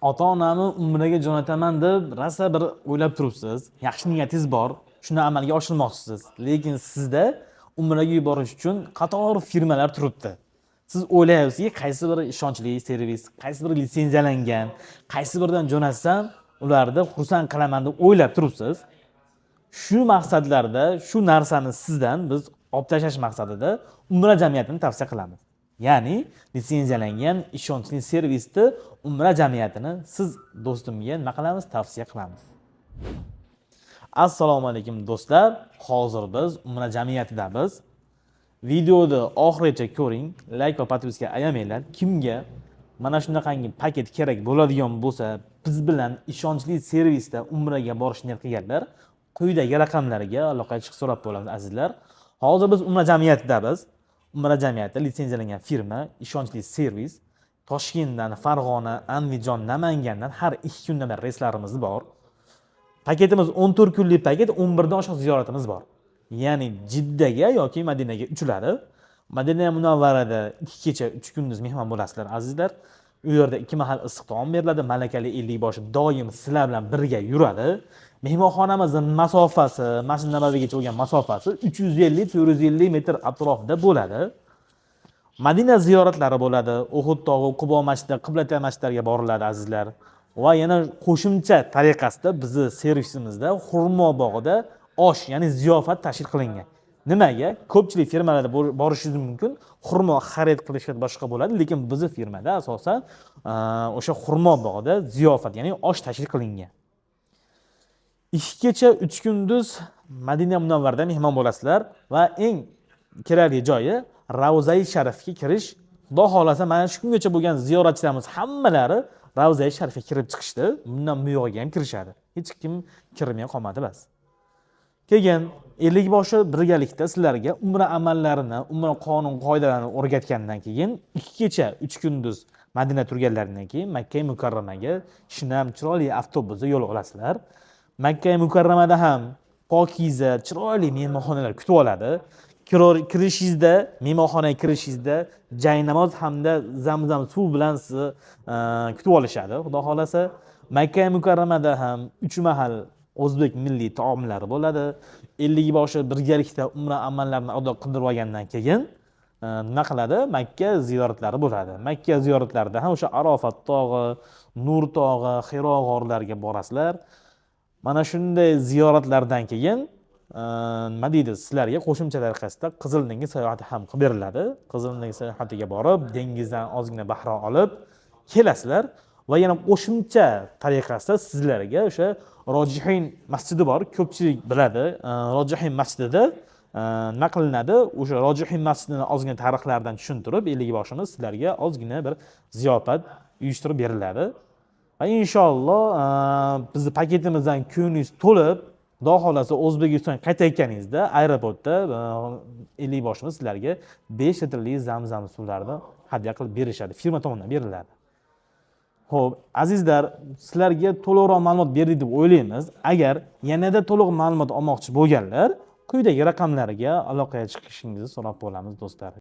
ota-onamni umraga jo'nataman deb rosa bir o'ylab turibsiz. Yaxshi niyatingiz bor, shuni amalga oshirmoqchisiz. Lekin sizda umraga yuborish uchun qator firmalar turibdi. Siz o'ylayapsizki, qaysi biri ishonchli servis, qaysi biri litsenziyalangan, qaysi biridan jo'natsam ularni xursand qilaman deb o'ylab turibsiz. Shu maqsadlarda shu narsani sizdan biz olib tashlash maqsadida umra jamiyatini tavsiya qilamiz. Ya'ni litsenziyalangan ishonchli servisni umra jamiyatini siz do'stimga nima qilamiz? Tavsiya qilamiz. Assalomu alaykum do'stlar. Hozir biz umra jamiyatidamiz. Videoni oxirigacha ko'ring, like va podpiska ayamanglar. Kimga mana shunaqangi paket kerak bo'ladigan bo'lsa, biz bilan ishonchli servisda umraga borish niyat qilganlar, quyidagi raqamlarga aloqa chiqib so'rab bo'lamiz azizlar. Hozir biz umra jamiyatidamiz. Umra jamiyati litsenziyalangan firma, ishonchli servis. Toshkentdan, Farg'ona, Andijon, Namangandan har 2 kunda bir reyslarimiz bor. Paketimiz 14 kunlik paket, 11 dan oshiq ziyoratimiz bor. Ya'ni Jiddaga yoki Madinaga uchiladi. Madina Munavvarada 2 kecha 3 kunduz mehmon bo'lasizlar azizlar. U yerda 2 mahal issiq taom beriladi. Malakali 50 boshi doim sizlar bilan birga yuradi. Mehmonxonamizning masofasi, Masjid Nabaviygacha bo'lgan masofasi 350-450 metr atrofida bo'ladi. Madina ziyoratlari bo'ladi. Uhud tog'i, Qubo masjidi, Qiblatay masjidlariga boriladi azizlar. Va yana qo'shimcha tariqasida bizni servisimizda Xurmo bog'ida osh, ya'ni ziyofat tashkil qilingan. Nimaga? Ko'pchilik firmalarda borishingiz mumkin, xurmo xarid qilishga boshqa bo'ladi, lekin bizning firmada asosan o'sha xurmo bog'ida ziyofat, ya'ni osh tashkil qilingan. 2 kecha 3 kunduz Madina Munavvarada mehmon bo'lasizlar va eng kerakli joyi Ravza-i Sharifga kirish. Xudo xolasa mana shu kungacha bo'lgan ziyoratchilarimiz hammalari Ravza-i Sharifga kirib chiqishdi. Bundan buyog'iga ham kirishadi. Hech kim kirmay qolmadi bas. Keyin 50 boshi birgalikda sizlarga umra amallarini, umra qonun qoidalarini o'rgatgandan keyin 2 kecha 3 kunduz Madina turganlaridan keyin Makka Mukarramaga shinam chiroyli avtobusda yo'l olasizlar. Makka Mukarramada ham pokiza, chiroyli mehmonxonalar kutib oladi. Kirishingizda, mehmonxonaga kirishingizda jaynamoz hamda zamzam suv bilan sizni kutib olishadi. Xudo xolasa Makka Mukarramada ham 3 mahal o'zbek milliy taomlari bo'ladi. 50 boshi birgalikda umra amallarini ado qildirib olgandan keyin nima qiladi? Makka ziyoratlari bo'ladi. Makka ziyoratlarida ham o'sha Arofat tog'i, Nur tog'i, Hiro g'orlariga borasizlar. Mana shunday ziyoratlardan keyin nima deydi, sizlarga qo'shimcha tariqasida Qizil dengiz sayohati ham qilib beriladi. Qizil dengiz sayohatiga borib, dengizdan ozgina bahra olib kelasizlar va yana qo'shimcha tariqasida sizlarga o'sha Rojihin masjidi bor, ko'pchilik biladi. Rojihin masjidida nima qilinadi? O'sha Rojihin masjidining ozgina tarixlaridan tushuntirib, 50 boshimiz sizlarga ozgina bir ziyofat uyushtirib beriladi. Va inshaalloh bizni paketimizdan ko'nglingiz to'lib, Xudo xolasa O'zbekistonga qaytayotganingizda aeroportda 50 boshimiz sizlarga 5 litrli zamzam suvlarini hadya qilib berishadi. Firma tomonidan beriladi. Xo'p, azizlar, sizlarga to'liqroq ma'lumot berdik deb o'ylaymiz. Agar yanada to'liq ma'lumot olmoqchi bo'lganlar, quyidagi raqamlarga aloqaga chiqishingizni so'rab qolamiz do'stlar.